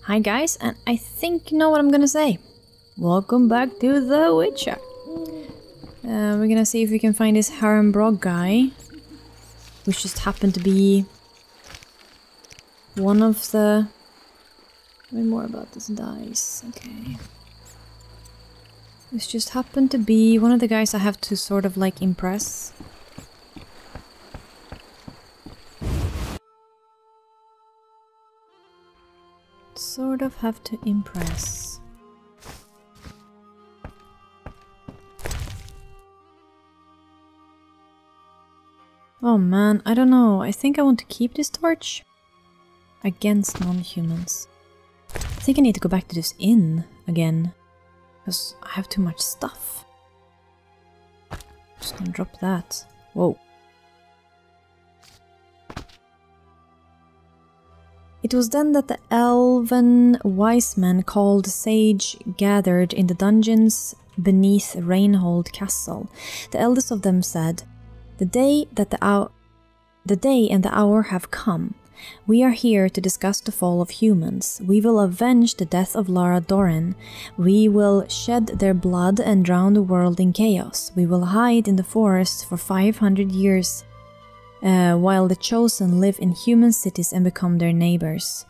Hi guys, and I think you know what I'm gonna say. Welcome back to The Witcher. We're gonna see if we can find this Harenbrog guy, which just happened to be one of the... Tell me more about this dice, okay. This just happened to be one of the guys I have to sort of like impress. Sort of have to impress. Oh man, I don't know. I think I want to keep this torch against non-humans. I think I need to go back to this inn again because I have too much stuff. Just gonna drop that. Whoa. It was then that the elven wise men called Sage gathered in the dungeons beneath Rainhold Castle. The eldest of them said, The day and the hour have come. We are here to discuss the fall of humans. We will avenge the death of Lara Dorren. We will shed their blood and drown the world in chaos. We will hide in the forests for 500 years. While the chosen live in human cities and become their neighbors.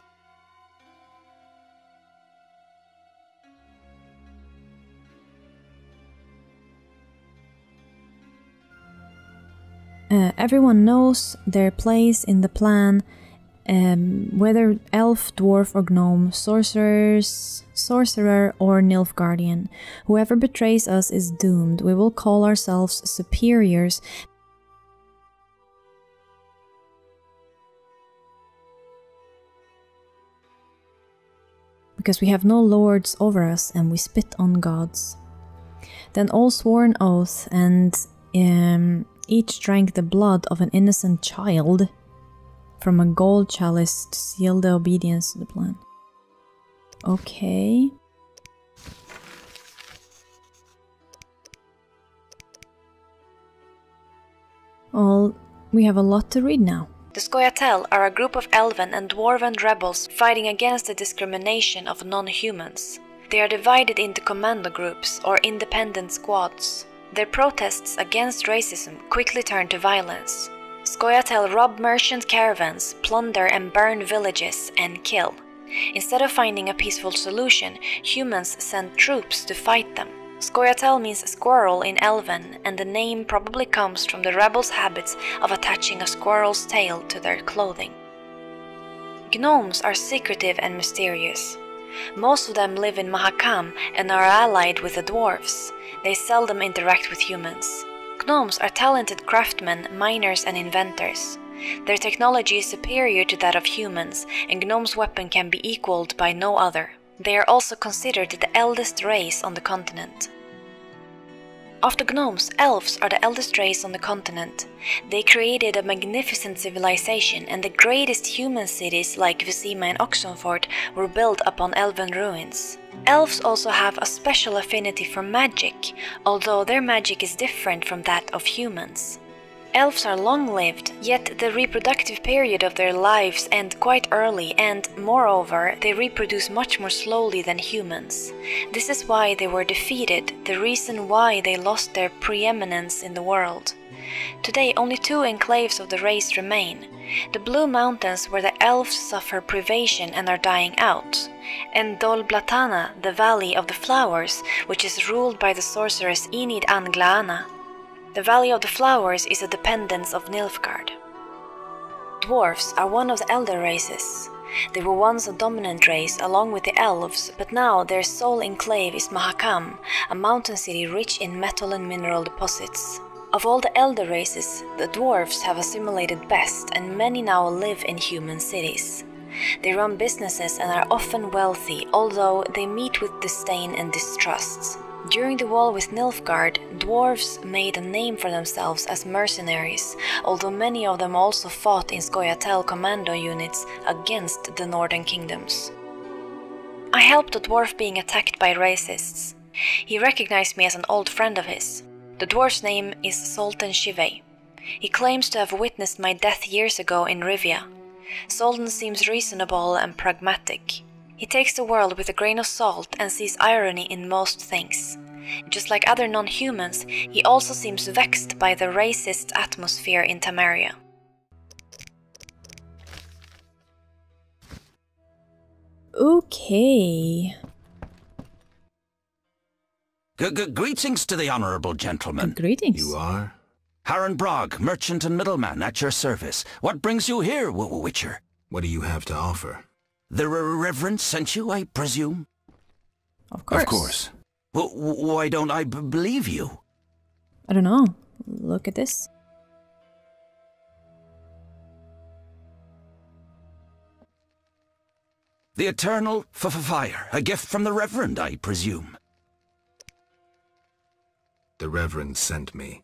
Everyone knows their place in the plan, whether elf, dwarf or gnome, sorcerer or nilfgaardian. Whoever betrays us is doomed. We will call ourselves superiors, because we have no lords over us and we spit on gods. Then all swore an oath and each drank the blood of an innocent child from a gold chalice to seal the obedience to the plan. Okay. Well, we have a lot to read now. The Squirrels are a group of elven and dwarven rebels fighting against the discrimination of non-humans. They are divided into commando groups or independent squads. Their protests against racism quickly turn to violence. Squirrels rob merchant caravans, plunder and burn villages, and kill. Instead of finding a peaceful solution, humans send troops to fight them. Squirrel means squirrel in Elven, and the name probably comes from the rebels' habits of attaching a squirrel's tail to their clothing. Gnomes are secretive and mysterious. Most of them live in Mahakam and are allied with the dwarves. They seldom interact with humans. Gnomes are talented craftsmen, miners and inventors. Their technology is superior to that of humans, and Gnome's weapon can be equaled by no other. They are also considered the eldest race on the continent. After gnomes, elves are the eldest race on the continent. They created a magnificent civilization, and the greatest human cities like Vizima and Oxenford were built upon elven ruins. Elves also have a special affinity for magic, although their magic is different from that of humans. Elves are long-lived, yet the reproductive period of their lives ends quite early and, moreover, they reproduce much more slowly than humans. This is why they were defeated, the reason why they lost their preeminence in the world. Today only 2 enclaves of the race remain. The Blue Mountains where the elves suffer privation and are dying out, and Dol Blatana, the Valley of the Flowers, which is ruled by the sorceress Enid Anglaana. The Valley of the Flowers is a dependence of Nilfgaard. Dwarfs are one of the elder races. They were once a dominant race along with the elves, but now their sole enclave is Mahakam, a mountain city rich in metal and mineral deposits. Of all the elder races, the dwarfs have assimilated best, and many now live in human cities. They run businesses and are often wealthy, although they meet with disdain and distrust. During the war with Nilfgaard, dwarves made a name for themselves as mercenaries, although many of them also fought in Squirrel commando units against the northern kingdoms. I helped a dwarf being attacked by racists. He recognized me as an old friend of his. The dwarf's name is Sultan Shivei. He claims to have witnessed my death years ago in Rivia. Soldan seems reasonable and pragmatic. He takes the world with a grain of salt and sees irony in most things. Just like other non-humans, he also seems vexed by the racist atmosphere in Tamaria. Okay. Greetings to the honourable gentleman. Greetings. You are? Harren Brog, merchant and middleman, at your service. What brings you here, Witcher? What do you have to offer? The Reverend sent you, I presume? Of course. Of course. Why don't I believe you? I don't know. Look at this. The eternal fire, a gift from the Reverend, I presume. The Reverend sent me.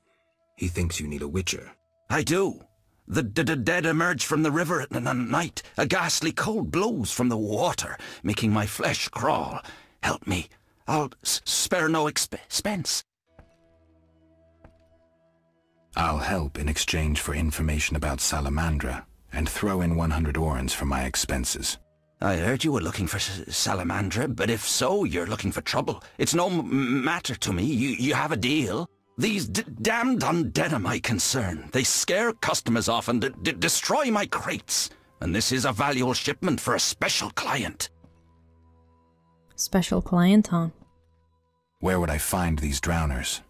He thinks you need a witcher. I do. The dead emerge from the river at night. A ghastly cold blows from the water, making my flesh crawl. Help me. I'll spare no expense. I'll help in exchange for information about Salamandra, and throw in 100 orens for my expenses. I heard you were looking for Salamandra, but if so, you're looking for trouble. It's no matter to me. You have a deal. These damned undead are my concern. They scare customers off and destroy my crates. And this is a valuable shipment for a special client. Special client, huh? Where would I find these drowners?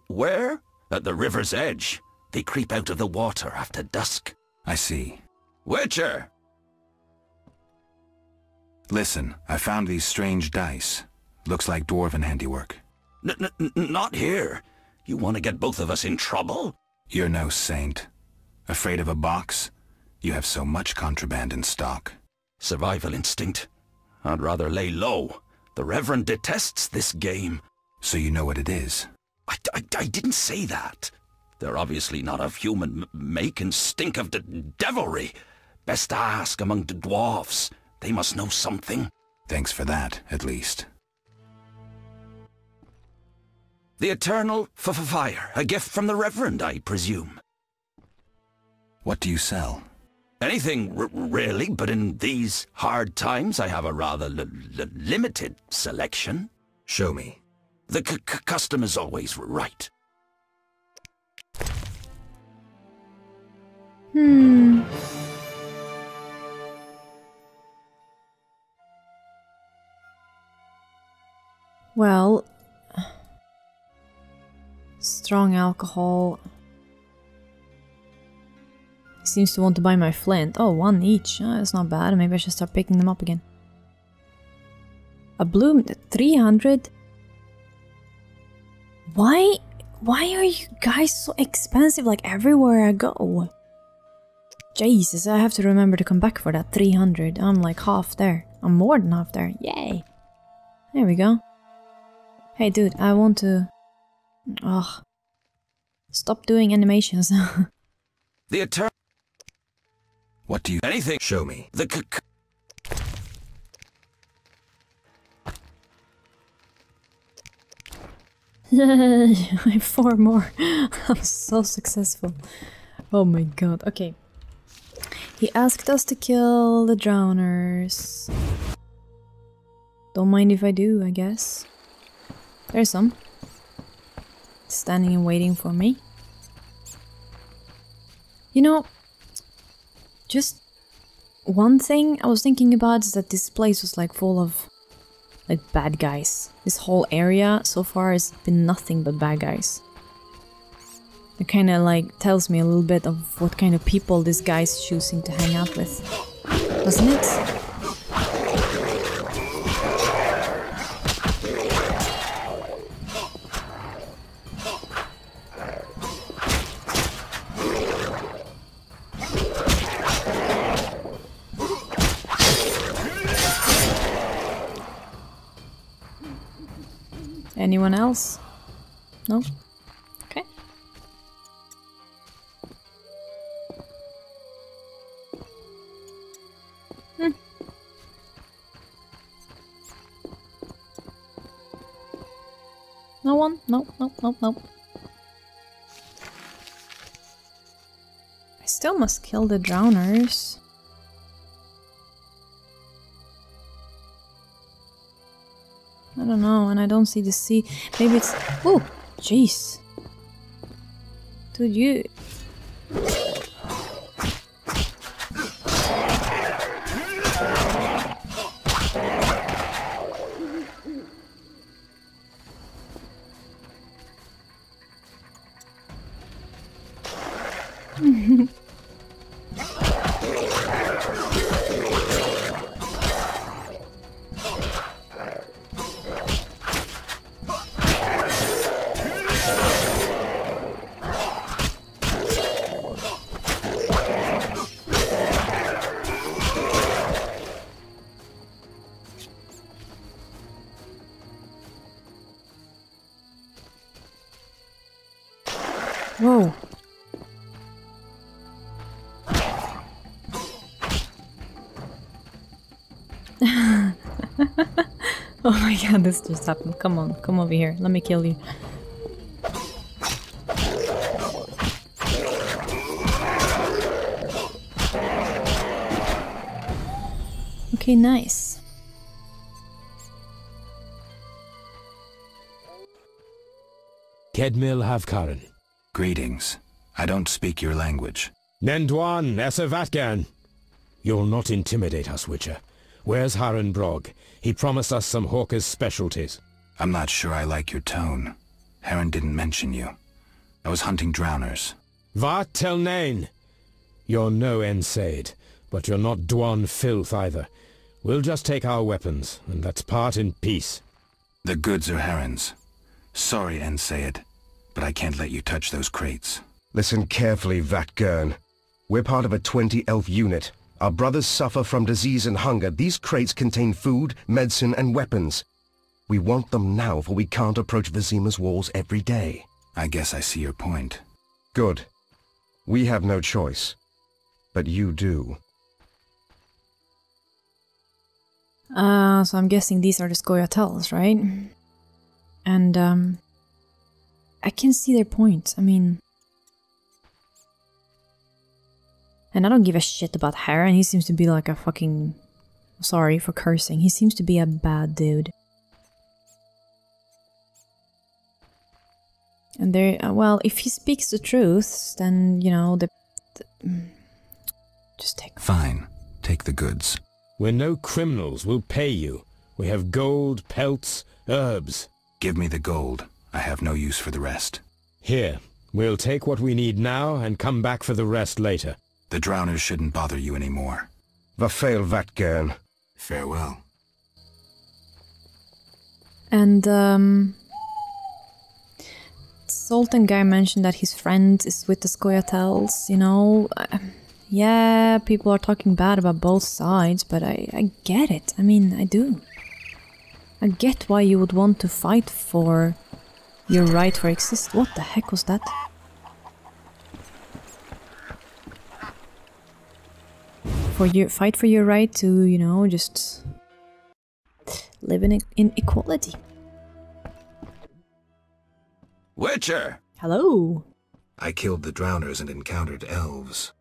Where? At the river's edge. They creep out of the water after dusk. I see. Witcher! Listen, I found these strange dice. Looks like dwarven handiwork. Not here. You want to get both of us in trouble? You're no saint. Afraid of a box? You have so much contraband in stock. Survival instinct. I'd rather lay low. The Reverend detests this game. So you know what it is? I didn't say that. They're obviously not of human make and stink of devilry. Best ask among the dwarves. They must know something. Thanks for that, at least. The eternal fire, a gift from the Reverend, I presume. What do you sell? Anything, really, but in these hard times I have a rather limited selection. Show me. The customer's always right. Well, strong alcohol. He seems to want to buy my flint. Oh, one each. Oh, that's not bad. Maybe I should start picking them up again. A bloom, 300. Why are you guys so expensive like everywhere I go? Jesus, I have to remember to come back for that 300. I'm like half there. I'm more than half there. Yay. There we go. Hey dude, I want to... Ugh. Stop doing animations. The eternal... What do you... Anything... Show me. The Yay! I have 4 more. I'm so successful. Oh my god. Okay. He asked us to kill the drowners. Don't mind if I do, I guess. There's some. Standing and waiting for me. You know, just one thing I was thinking about is that this place was like full of like bad guys. This whole area so far has been nothing but bad guys. It kind of like tells me a little bit of what kind of people this guy's choosing to hang out with, doesn't it? Anyone else? No? Okay. No one? Nope. I still must kill the drowners. I don't know, and I don't see the sea. Maybe it's... Oh, jeez. Dude, you... Whoa. Oh my god, this just happened. Come on, come over here. Let me kill you. Okay, nice. Kedmil Havkaran. Greetings. I don't speak your language. Nendwan Esavatgan. You'll not intimidate us, Witcher. Where's Haran Brog? He promised us some hawker's specialties. I'm not sure I like your tone. Haran didn't mention you. I was hunting drowners. Vat tel nain. You're no Ensaid, but you're not Dwan filth either. We'll just take our weapons, and let's part in peace. The goods are Haran's. Sorry, Ensaid, but I can't let you touch those crates. Listen carefully, Vatgern. We're part of a 20-elf unit. Our brothers suffer from disease and hunger. These crates contain food, medicine, and weapons. We want them now, for we can't approach Vizima's walls every day. I guess I see your point. Good. We have no choice. But you do. So I'm guessing these are the Scoia'taels, right? And, I can see their point. I mean... And I don't give a shit about Haran. He seems to be like a fucking... Sorry for cursing. He seems to be a bad dude. And there... well, if he speaks the truth, then, you know, just take... Fine. Take the goods. We're no criminals. We'll pay you. We have gold, pelts, herbs. Give me the gold. I have no use for the rest. Here. We'll take what we need now and come back for the rest later. The drowners shouldn't bother you anymore. Vafail Vatgern. Farewell. And, Sultan guy mentioned that his friend is with the Scoia'taels, you know. Yeah, people are talking bad about both sides, but I get it. I mean, I do. I get why you would want to fight for your right for exist. What the heck was that? Fight for your right to, you know, just live in equality. Witcher! Hello. I killed the drowners and encountered elves.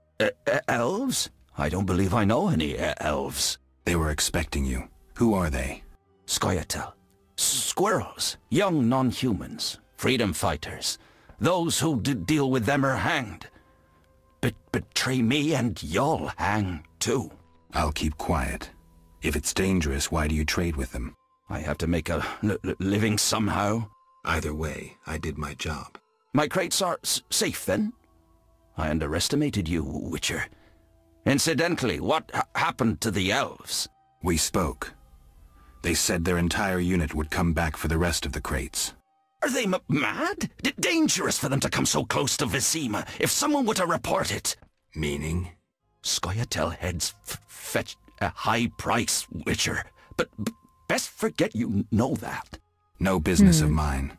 Elves? I don't believe I know any elves. They were expecting you. Who are they? Scoia'tael. Squirrels. Young non-humans. Freedom fighters. Those who deal with them are hanged. Betray me and you'll hang too. I'll keep quiet. If it's dangerous, why do you trade with them? I have to make a living somehow. Either way, I did my job. My crates are safe then? I underestimated you, Witcher. Incidentally, what happened to the elves? We spoke. They said their entire unit would come back for the rest of the crates. Are they mad? Dangerous for them to come so close to Vizima. If someone were to report it... Meaning? Scoia'tael heads fetch a high price, Witcher. But best forget you know that. No business of mine.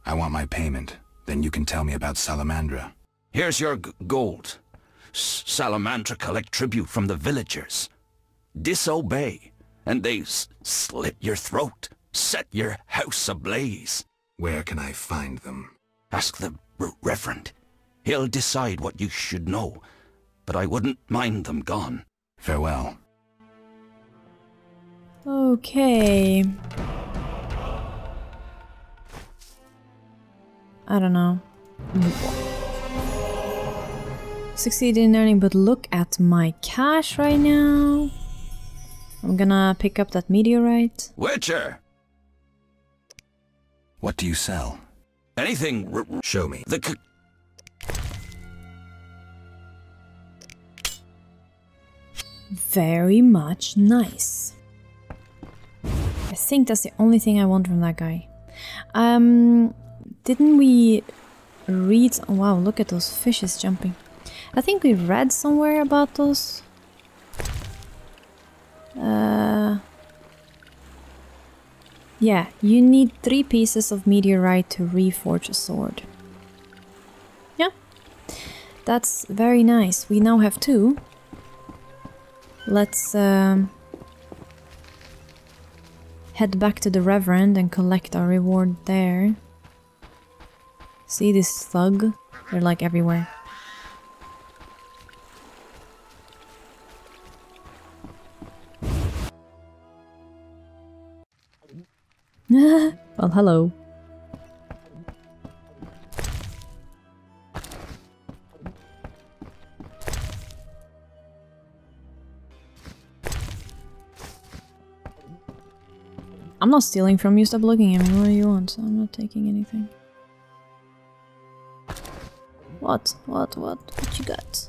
I want my payment. Then you can tell me about Salamandra. Here's your gold. Salamandra collect tribute from the villagers. Disobey, and they slit your throat, set your house ablaze. Where can I find them? Ask the Reverend. He'll decide what you should know, but I wouldn't mind them gone. Farewell. Okay. I don't know. Succeeded in earning, but look at my cash right now. I'm gonna pick up that meteorite. Witcher! What do you sell? Anything Show me. Very much nice. I think that's the only thing I want from that guy. Didn't we read... Wow, look at those fishes jumping. I think we read somewhere about those. Yeah, you need 3 pieces of meteorite to reforge a sword. Yeah, that's very nice. We now have 2. Let's head back to the Reverend and collect our reward there. See this thug? They're like everywhere. Well, hello. I'm not stealing from you, stop looking at me. What do you want? I'm not taking anything. What? What you got?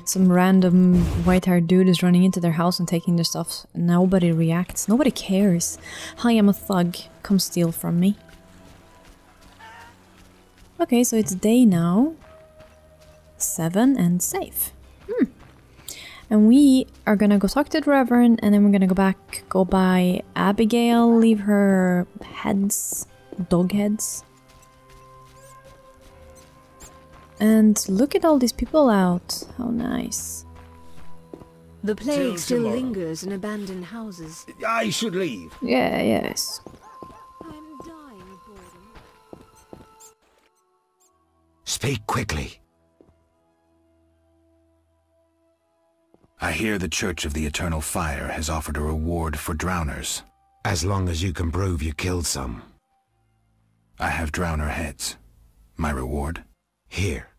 Some random white-haired dude is running into their house and taking their stuff. Nobody reacts. Nobody cares. Hi, I'm a thug. Come steal from me. Okay, so it's day now. 7 and safe. And we are gonna go talk to the Reverend, and then we're gonna go back, go by Abigail, leave her heads, dog heads. And look at all these people out. How nice. The plague still lingers in abandoned houses. I should leave. Yeah, yes. I'm dying of boredom. Speak quickly. I hear the Church of the Eternal Fire has offered a reward for drowners. As long as you can prove you killed some. I have drowner heads. My reward? Here.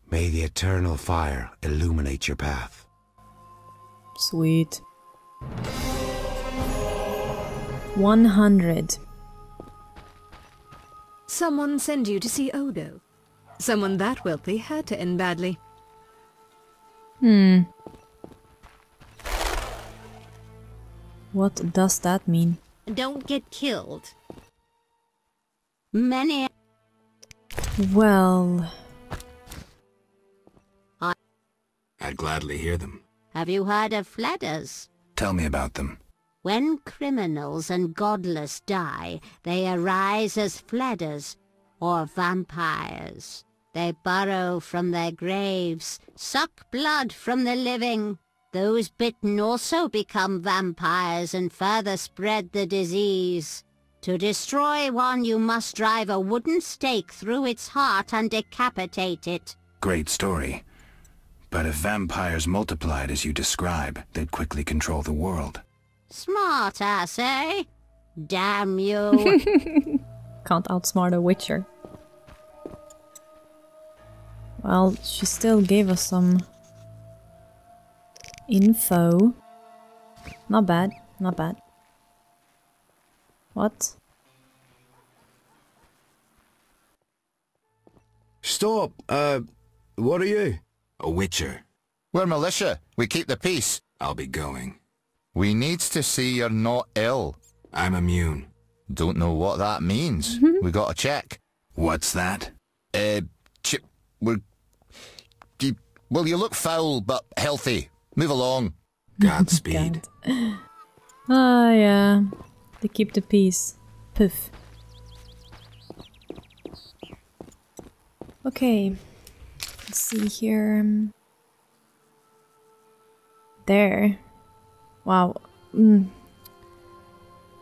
May the Eternal Fire illuminate your path. Sweet. 100. Someone send you to see Odo. Someone that wealthy had to end badly. What does that mean? Don't get killed. Many... Well... I'd gladly hear them. Have you heard of Fladders? Tell me about them. When criminals and godless die, they arise as Fladders, or vampires. They burrow from their graves, suck blood from the living. Those bitten also become vampires and further spread the disease. To destroy one, you must drive a wooden stake through its heart and decapitate it. Great story. But if vampires multiplied as you describe, they'd quickly control the world. Smart ass, eh? Damn you. Can't outsmart a witcher. Well, she still gave us some info. Not bad, not bad. What? Stop! What are you? A witcher. We're militia. We keep the peace. I'll be going. We needs to see you're not ill. I'm immune. Don't know what that means. We got to check. What's that? Well, you look foul, but healthy. Move along. Godspeed. Ah, yeah. They keep the peace. Poof. Okay. Let's see here. There. Wow. I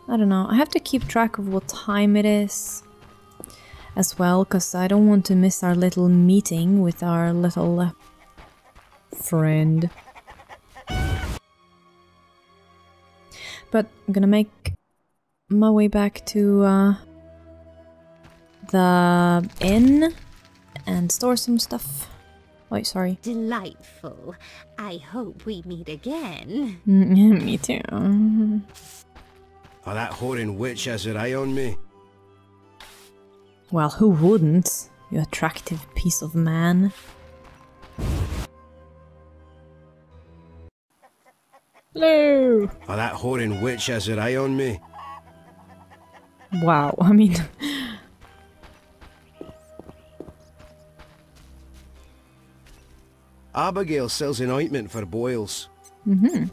don't know. I have to keep track of what time it is as well, because I don't want to miss our little meeting with our little friend. but I'm gonna make my way back to the inn and store some stuff. Wait, sorry. Delightful. I hope we meet again. Me too. Oh, that whoring witch has her eye on me. Well, who wouldn't, you attractive piece of man? Hello! Oh, that whoring witch has her eye on me. Wow, I mean... Abigail sells an ointment for boils. Mm-hmm.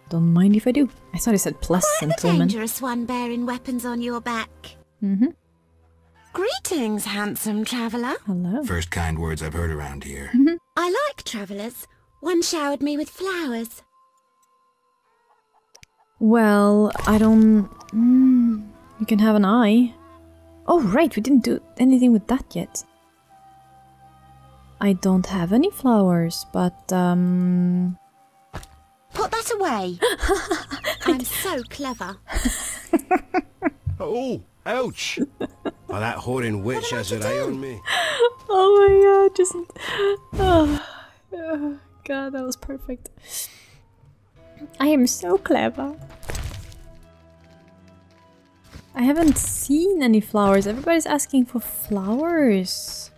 Don't mind if I do. I thought it said pleasant Quite a woman. dangerous one bearing weapons on your back. Mm-hmm. Greetings, handsome traveller. Hello. First kind words I've heard around here. I like travellers. One showered me with flowers. Well, I don't... you can have an eye. Oh, right, we didn't do anything with that yet. I don't have any flowers, but, Put that away. I'm so clever. Oh, ouch! Oh, that whoring witch has her eye on me. Oh my god, just... Oh, god, that was perfect. I am so clever. I haven't seen any flowers. Everybody's asking for flowers.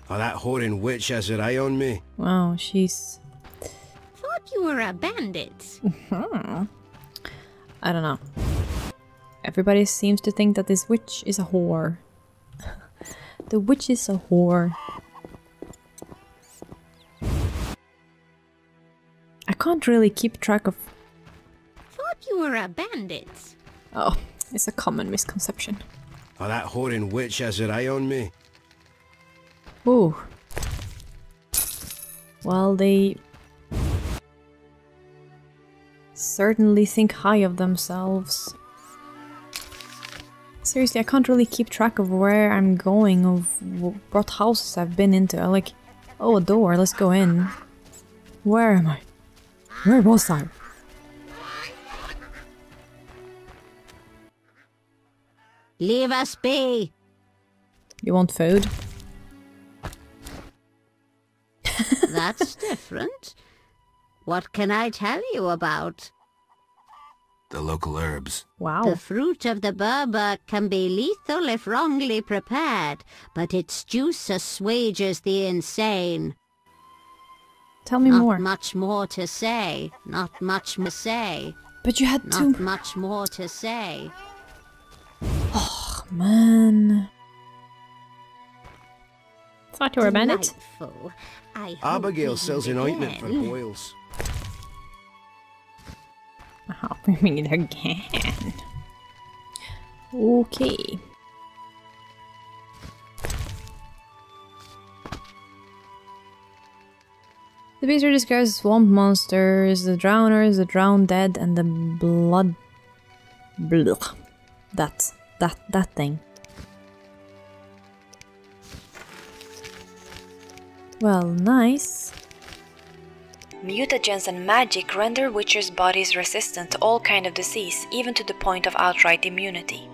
Oh, that whoring witch has her eye on me. Wow, she's... Thought you were a bandit. I don't know. Everybody seems to think that this witch is a whore. The witch is a whore. I can't really keep track of... Thought you were a bandit. Oh, it's a common misconception. Oh, that whoring witch has her eye on me. Ooh. Well, they... certainly think high of themselves. Seriously, I can't really keep track of where I'm going, of what houses I've been into. I'm like, oh, a door, let's go in. Where am I? Where was I? Leave us be. You want food? That's different. What can I tell you about? The local herbs. Wow. The fruit of the berber can be lethal if wrongly prepared, but its juice assuages the insane. Tell me Not more. much more to say. Not much more to say. But you had Not to... much more to say. Oh, man. Thought you were a bandit. Delightful. I hope Abigail we sells meet an ointment for again. boils. Oh, we meet again. Okay. The beast are described as swamp monsters, the drowners, the drowned dead, and the blood... Blech. That thing. Well, nice. Mutagens and magic render witchers' bodies resistant to all kind of disease, even to the point of outright immunity.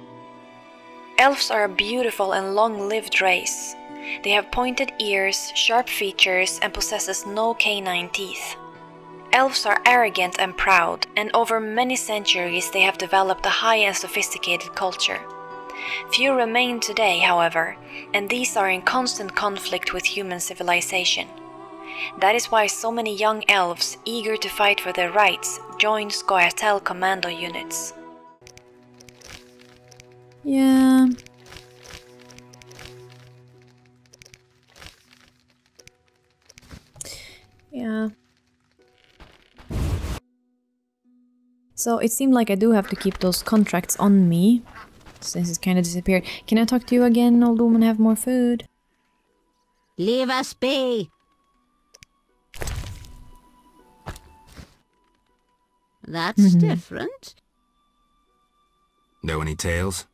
Elves are a beautiful and long-lived race. They have pointed ears, sharp features, and possesses no canine teeth. Elves are arrogant and proud, and over many centuries they have developed a high and sophisticated culture. Few remain today, however, and these are in constant conflict with human civilization. That is why so many young elves, eager to fight for their rights, join Squirrel commando units. Yeah. Yeah. So it seemed like I do have to keep those contracts on me, since it kind of disappeared. Can I talk to you again, old woman, have more food? Leave us be. That's different. Know any tales?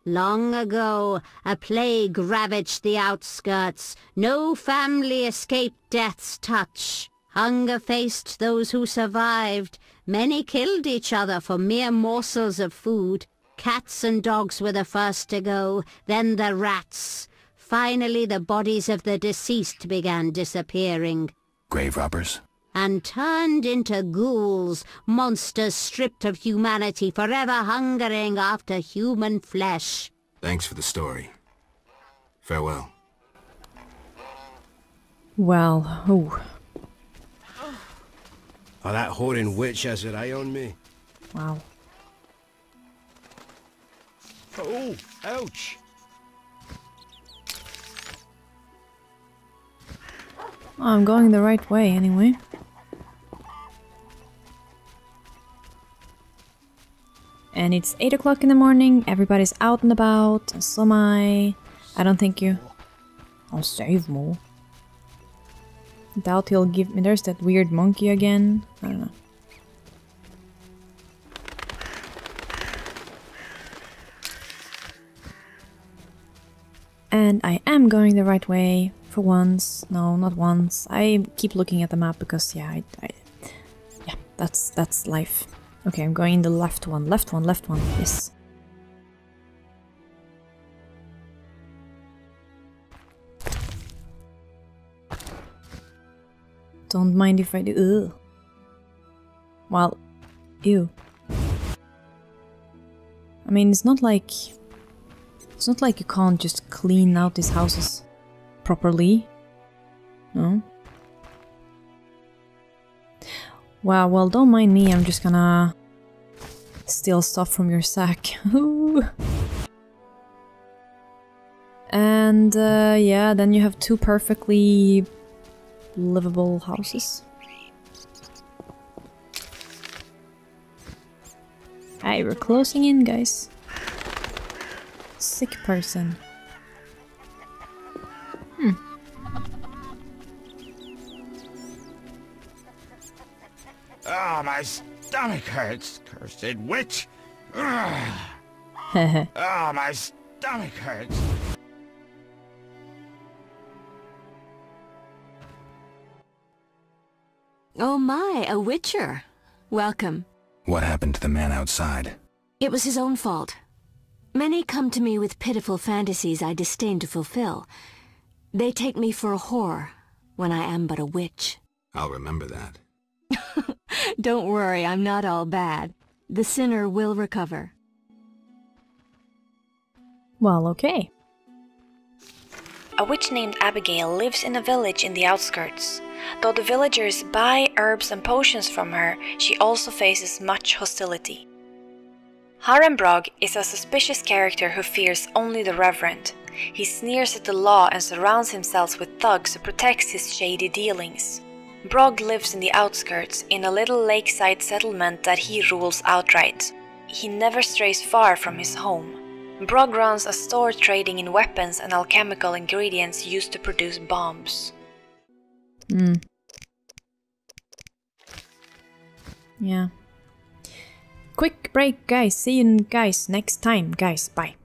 Long ago, a plague ravaged the outskirts. No family escaped death's touch. Hunger faced those who survived. Many killed each other for mere morsels of food. Cats and dogs were the first to go, then the rats. Finally, the bodies of the deceased began disappearing. Grave robbers? And turned into ghouls, monsters stripped of humanity, forever hungering after human flesh. Thanks for the story. Farewell. Well, ooh. Oh, that whoring witch has her eye on me. Wow. Oh, ouch! I'm going the right way anyway. And it's 8 o'clock in the morning, everybody's out and about, and so am I. I don't think you. I'll save more. Doubt he'll give me. There's that weird monkey again. I don't know. And I am going the right way for once. No, not once. I keep looking at the map because yeah, yeah, that's life. Okay, I'm going the left one, left one, left one. Yes. Don't mind if I do. Ugh. Well, ew. I mean, it's not like you can't just clean out these houses properly. No? Wow, well, don't mind me, I'm just gonna steal stuff from your sack. And yeah, then you have two perfectly livable houses. Hey, we're closing in, guys. Sick person. Oh, my stomach hurts, cursed witch! Oh, my stomach hurts. Oh my, a witcher. Welcome. What happened to the man outside? It was his own fault. Many come to me with pitiful fantasies I disdain to fulfill. They take me for a whore, when I am but a witch. I'll remember that. Don't worry, I'm not all bad. The sinner will recover. Well, okay. A witch named Abigail lives in a village in the outskirts. Though the villagers buy herbs and potions from her, she also faces much hostility. Harenbrog is a suspicious character who fears only the reverend. He sneers at the law and surrounds himself with thugs who protects his shady dealings. Brog lives in the outskirts, in a little lakeside settlement that he rules outright. He never strays far from his home. Brog runs a store trading in weapons and alchemical ingredients used to produce bombs. Yeah. Quick break, guys. See you guys next time, guys. Bye.